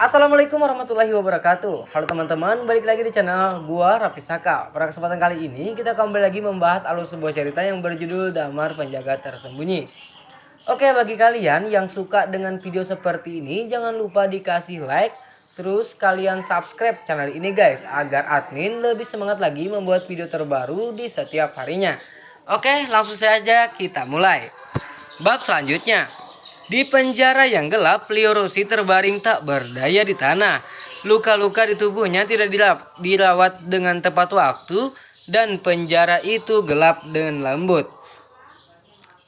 Assalamualaikum warahmatullahi wabarakatuh. Halo teman-teman, balik lagi di channel gua Raffi Saka. Pada kesempatan kali ini kita kembali lagi membahas alur sebuah cerita yang berjudul Damar Penjaga Tersembunyi. Oke, bagi kalian yang suka dengan video seperti ini, jangan lupa dikasih like, terus kalian subscribe channel ini guys, agar admin lebih semangat lagi membuat video terbaru di setiap harinya. Oke, langsung saja kita mulai. Bab selanjutnya. Di penjara yang gelap, Leo Rossi terbaring tak berdaya di tanah. Luka-luka di tubuhnya tidak dirawat dengan tepat waktu, dan penjara itu gelap dan lembut.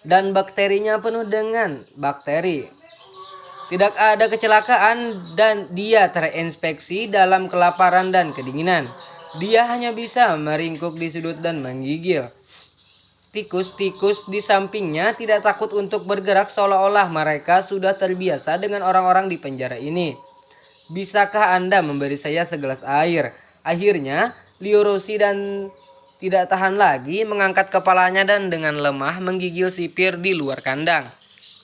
Dan bakterinya penuh dengan bakteri. Tidak ada kecelakaan dan dia terinspeksi dalam kelaparan dan kedinginan. Dia hanya bisa meringkuk di sudut dan menggigil. Tikus-tikus di sampingnya tidak takut untuk bergerak seolah-olah mereka sudah terbiasa dengan orang-orang di penjara ini. Bisakah Anda memberi saya segelas air? Akhirnya, Leo Rossi dan tidak tahan lagi mengangkat kepalanya dan dengan lemah menggigil sipir di luar kandang.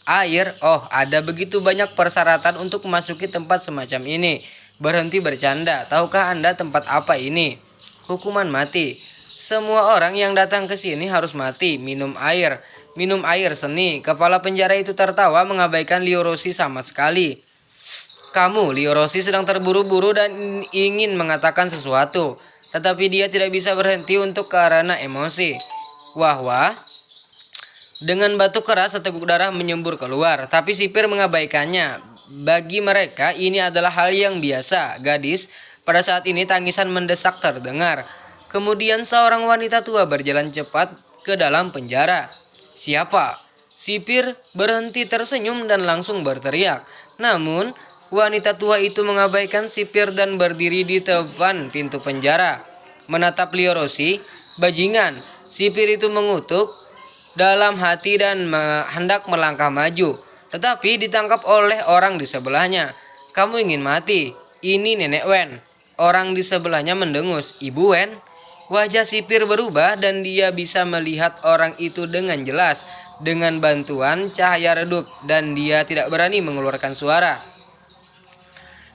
Air? Oh, ada begitu banyak persyaratan untuk memasuki tempat semacam ini. Berhenti bercanda. Tahukah Anda tempat apa ini? Hukuman mati. Semua orang yang datang ke sini harus mati. Minum air seni. Kepala penjara itu tertawa mengabaikan Leo Rossi sama sekali. Kamu, Leo Rossi sedang terburu-buru dan ingin mengatakan sesuatu, tetapi dia tidak bisa berhenti untuk karena emosi. Wah. Dengan batuk keras seteguk darah menyembur keluar, tapi sipir mengabaikannya. Bagi mereka ini adalah hal yang biasa. Gadis, pada saat ini tangisan mendesak terdengar. Kemudian seorang wanita tua berjalan cepat ke dalam penjara. Siapa? Sipir berhenti tersenyum dan langsung berteriak. Namun, wanita tua itu mengabaikan sipir dan berdiri di depan pintu penjara. Menatap Leo Rossi, bajingan. Sipir itu mengutuk dalam hati dan hendak melangkah maju. Tetapi ditangkap oleh orang di sebelahnya. Kamu ingin mati? Ini Nenek Wen. Orang di sebelahnya mendengus. Ibu Wen? Wajah sipir berubah dan dia bisa melihat orang itu dengan jelas dengan bantuan cahaya redup dan dia tidak berani mengeluarkan suara.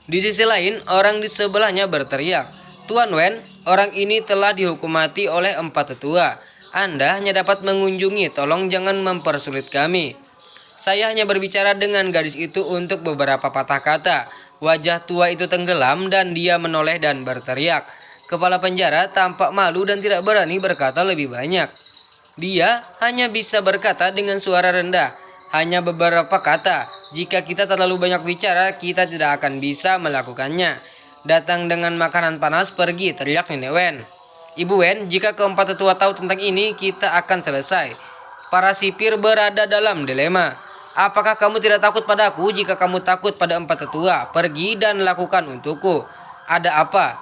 Di sisi lain, orang di sebelahnya berteriak, Tuan Wen, orang ini telah dihukum mati oleh 4 tetua. Anda hanya dapat mengunjungi, tolong jangan mempersulit kami. Saya hanya berbicara dengan gadis itu untuk beberapa patah kata. Wajah tua itu tenggelam dan dia menoleh dan berteriak. Kepala penjara tampak malu dan tidak berani berkata lebih banyak. Dia hanya bisa berkata dengan suara rendah, hanya beberapa kata. Jika kita terlalu banyak bicara, kita tidak akan bisa melakukannya. Datang dengan makanan panas, pergi, teriak Nenek Wen. Ibu Wen, jika keempat tetua tahu tentang ini, kita akan selesai. Para sipir berada dalam dilema. Apakah kamu tidak takut padaku? Jika kamu takut pada 4 tetua, pergi dan lakukan untukku. Ada apa?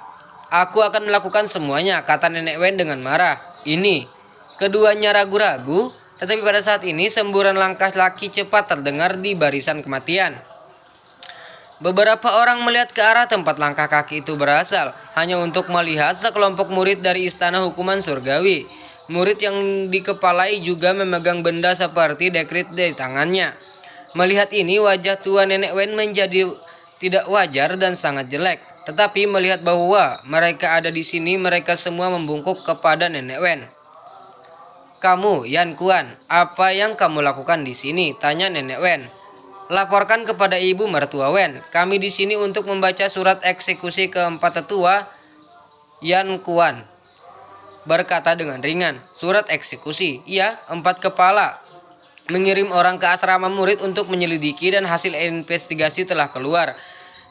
Aku akan melakukan semuanya, kata Nenek Wen dengan marah. Ini. Keduanya ragu-ragu, tetapi pada saat ini semburan langkah laki cepat terdengar di barisan kematian. Beberapa orang melihat ke arah tempat langkah kaki itu berasal, hanya untuk melihat sekelompok murid dari istana hukuman surgawi. Murid yang dikepalai juga memegang benda seperti dekrit di tangannya. Melihat ini, wajah tua Nenek Wen menjadi tidak wajar dan sangat jelek. Tetapi melihat bahwa mereka ada di sini, mereka semua membungkuk kepada Nenek Wen. Kamu, Yan Kuan, apa yang kamu lakukan di sini? Tanya Nenek Wen. Laporkan kepada ibu mertua Wen. Kami di sini untuk membaca surat eksekusi keempat tetua. Yan Kuan berkata dengan ringan. Surat eksekusi? Iya, 4 kepala mengirim orang ke asrama murid untuk menyelidiki dan hasil investigasi telah keluar.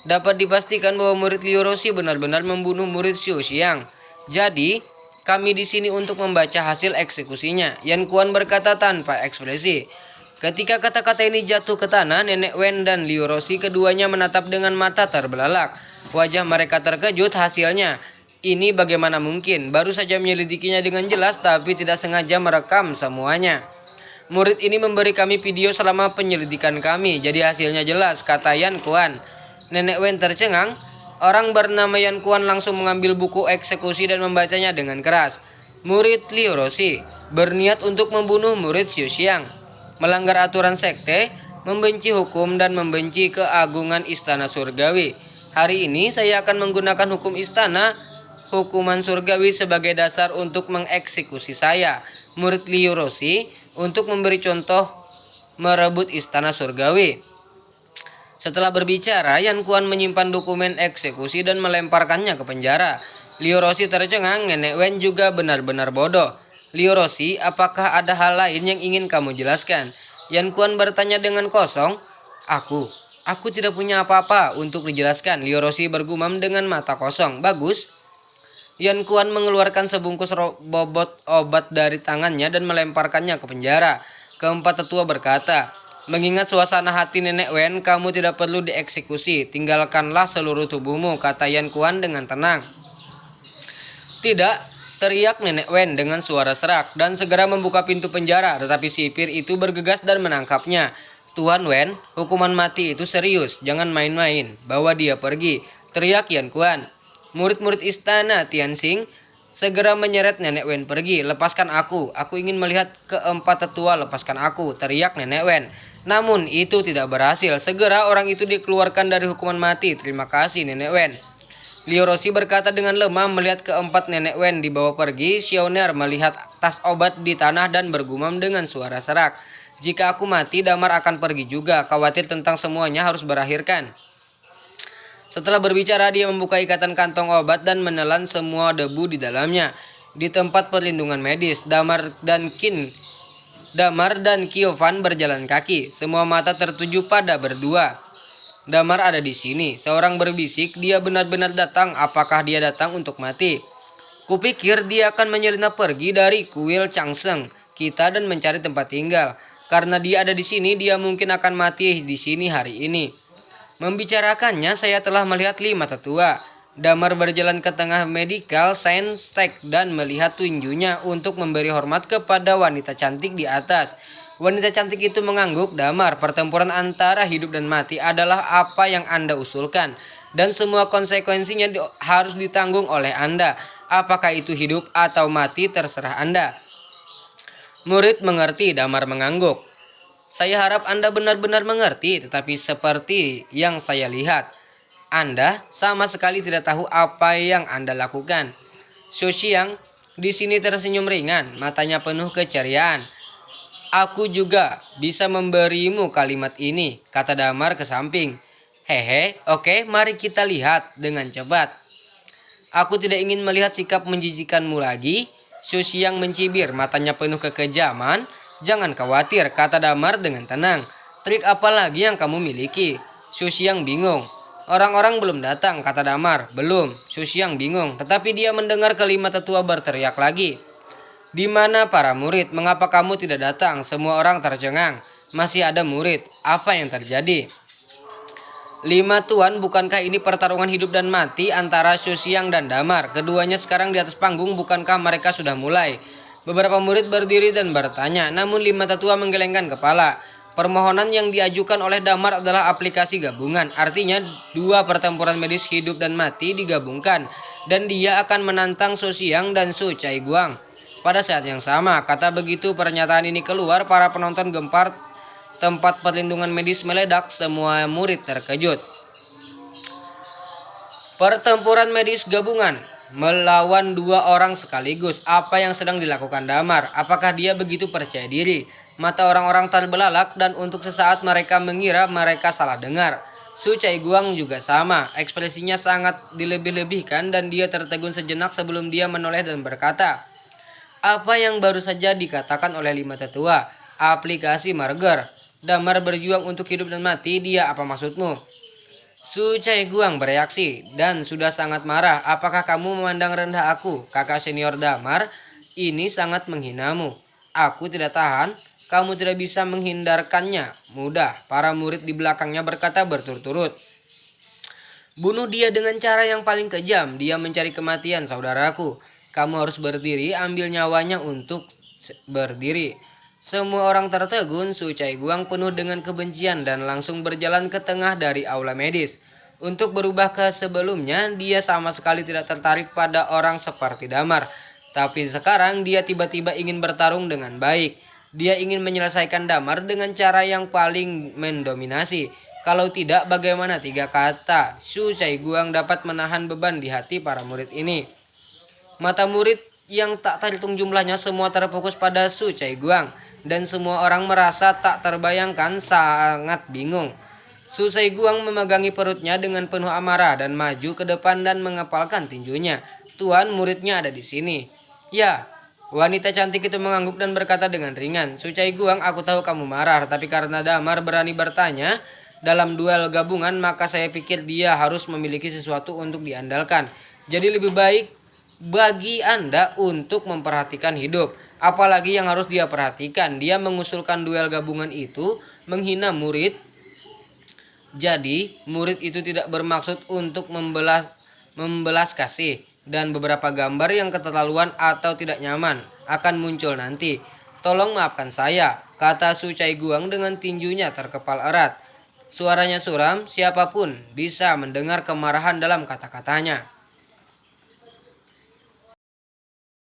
Dapat dipastikan bahwa murid Leo Rossi benar-benar membunuh murid Xiu Xiang. Jadi, kami di sini untuk membaca hasil eksekusinya. Yan Kuan berkata tanpa ekspresi. Ketika kata-kata ini jatuh ke tanah, Nenek Wen dan Leo Rossi keduanya menatap dengan mata terbelalak. Wajah mereka terkejut hasilnya. Ini bagaimana mungkin? Baru saja menyelidikinya dengan jelas tapi tidak sengaja merekam semuanya. Murid ini memberi kami video selama penyelidikan kami, jadi hasilnya jelas, kata Yan Kuan. Nenek Wen tercengang. Orang bernama Yan Kuan langsung mengambil buku eksekusi dan membacanya dengan keras. Murid Leo Rossi berniat untuk membunuh murid Xiu Xiang, melanggar aturan sekte, membenci hukum dan membenci keagungan istana surgawi. Hari ini saya akan menggunakan hukum istana, hukuman surgawi sebagai dasar untuk mengeksekusi saya, murid Liu Roshi, untuk memberi contoh merebut istana surgawi. Setelah berbicara, Yan Kuan menyimpan dokumen eksekusi dan melemparkannya ke penjara. Liu Roshi tercengang, Nenek Wen juga benar-benar bodoh. Liu Roshi, apakah ada hal lain yang ingin kamu jelaskan? Yan Kuan bertanya dengan kosong. Aku tidak punya apa-apa untuk dijelaskan. Liu Roshi bergumam dengan mata kosong. Bagus. Yan Kuan mengeluarkan sebungkus bobot obat dari tangannya dan melemparkannya ke penjara. Keempat tetua berkata, mengingat suasana hati Nenek Wen, kamu tidak perlu dieksekusi. Tinggalkanlah seluruh tubuhmu, kata Yan Kuan dengan tenang. Tidak, teriak Nenek Wen dengan suara serak dan segera membuka pintu penjara, tetapi sipir itu bergegas dan menangkapnya. Tuan Wen, hukuman mati itu serius, jangan main-main, bawa dia pergi, teriak Yan Kuan. Murid-murid istana Tianxing segera menyeret Nenek Wen pergi. Lepaskan aku ingin melihat keempat tetua, lepaskan aku, teriak Nenek Wen. Namun itu tidak berhasil, segera orang itu dikeluarkan dari hukuman mati. Terima kasih Nenek Wen. Liu Roshi berkata dengan lemah melihat keempat Nenek Wen dibawa pergi. Xiaoner melihat tas obat di tanah dan bergumam dengan suara serak. Jika aku mati, Damar akan pergi juga. Khawatir tentang semuanya harus berakhirkan. Setelah berbicara, dia membuka ikatan kantong obat dan menelan semua debu di dalamnya. Di tempat perlindungan medis, Damar dan Kiovan berjalan kaki. Semua mata tertuju pada berdua. Damar ada di sini. Seorang berbisik, dia benar-benar datang. Apakah dia datang untuk mati? Kupikir dia akan menyelinap pergi dari kuil Changseng kita dan mencari tempat tinggal. Karena dia ada di sini, dia mungkin akan mati di sini hari ini. Membicarakannya, saya telah melihat 5 tetua. Damar berjalan ke tengah medical science tech dan melihat tinjunya untuk memberi hormat kepada wanita cantik di atas. Wanita cantik itu mengangguk. Damar, pertempuran antara hidup dan mati adalah apa yang Anda usulkan. Dan semua konsekuensinya harus ditanggung oleh Anda. Apakah itu hidup atau mati terserah Anda. Murid mengerti, Damar mengangguk. Saya harap Anda benar-benar mengerti, tetapi seperti yang saya lihat, Anda sama sekali tidak tahu apa yang Anda lakukan. Xu Xiang di sini tersenyum ringan, matanya penuh keceriaan. Aku juga bisa memberimu kalimat ini, kata Damar ke samping. Hehe, oke, mari kita lihat dengan cepat. Aku tidak ingin melihat sikap menjijikanmu lagi. Xu Xiang mencibir, matanya penuh kekejaman. Jangan khawatir, kata Damar dengan tenang. Trik apa lagi yang kamu miliki? Xu Xiang bingung. Orang-orang belum datang, kata Damar. Belum. Xu Xiang bingung, tetapi dia mendengar kelima tetua berteriak lagi. Di mana para murid? Mengapa kamu tidak datang? Semua orang tercengang. Masih ada murid. Apa yang terjadi? 5 tuan, bukankah ini pertarungan hidup dan mati antara Xu Xiang dan Damar? Keduanya sekarang di atas panggung, bukankah mereka sudah mulai? Beberapa murid berdiri dan bertanya, namun 5 tetua menggelengkan kepala. Permohonan yang diajukan oleh Damar adalah aplikasi gabungan, artinya 2 pertempuran medis hidup dan mati digabungkan, dan dia akan menantang Xu Xiang dan Su Caiguang. Pada saat yang sama, kata begitu pernyataan ini keluar, para penonton gempar. Tempat perlindungan medis meledak, semua murid terkejut. Pertempuran medis gabungan melawan 2 orang sekaligus. Apa yang sedang dilakukan Damar? Apakah dia begitu percaya diri? Mata orang-orang terbelalak dan untuk sesaat mereka mengira mereka salah dengar. Su Caiguang juga sama. Ekspresinya sangat dilebih-lebihkan dan dia tertegun sejenak sebelum dia menoleh dan berkata, apa yang baru saja dikatakan oleh 5 tetua? Aplikasi marger. Damar berjuang untuk hidup dan mati, dia apa maksudmu? Su Caiguang bereaksi dan sudah sangat marah. Apakah kamu memandang rendah aku, kakak senior Damar? Ini sangat menghinamu. Aku tidak tahan, kamu tidak bisa menghindarkannya. Mudah, para murid di belakangnya berkata berturut-turut. Bunuh dia dengan cara yang paling kejam, dia mencari kematian saudaraku. Kamu harus berdiri, ambil nyawanya untuk berdiri. Semua orang tertegun. Su Caiguang penuh dengan kebencian dan langsung berjalan ke tengah dari aula medis. Untuk berubah ke sebelumnya, dia sama sekali tidak tertarik pada orang seperti Damar. Tapi sekarang dia tiba-tiba ingin bertarung dengan baik. Dia ingin menyelesaikan Damar dengan cara yang paling mendominasi. Kalau tidak, bagaimana 3 kata Su Caiguang dapat menahan beban di hati para murid ini? Mata murid yang tak terhitung jumlahnya semua terfokus pada Su Caiguang, dan semua orang merasa tak terbayangkan, sangat bingung. Su Caiguang memegangi perutnya dengan penuh amarah dan maju ke depan dan mengepalkan tinjunya. Tuan, muridnya ada di sini. Ya, wanita cantik itu mengangguk dan berkata dengan ringan, Su Caiguang, aku tahu kamu marah, tapi karena Damar berani bertanya dalam duel gabungan, maka saya pikir dia harus memiliki sesuatu untuk diandalkan. Jadi lebih baik bagi Anda untuk memperhatikan hidup. Apalagi yang harus dia perhatikan? Dia mengusulkan duel gabungan itu menghina murid. Jadi murid itu tidak bermaksud untuk membelas kasih. Dan beberapa gambar yang keterlaluan atau tidak nyaman akan muncul nanti. Tolong maafkan saya, kata Su Caiguang dengan tinjunya terkepal erat. Suaranya suram, siapapun bisa mendengar kemarahan dalam kata-katanya.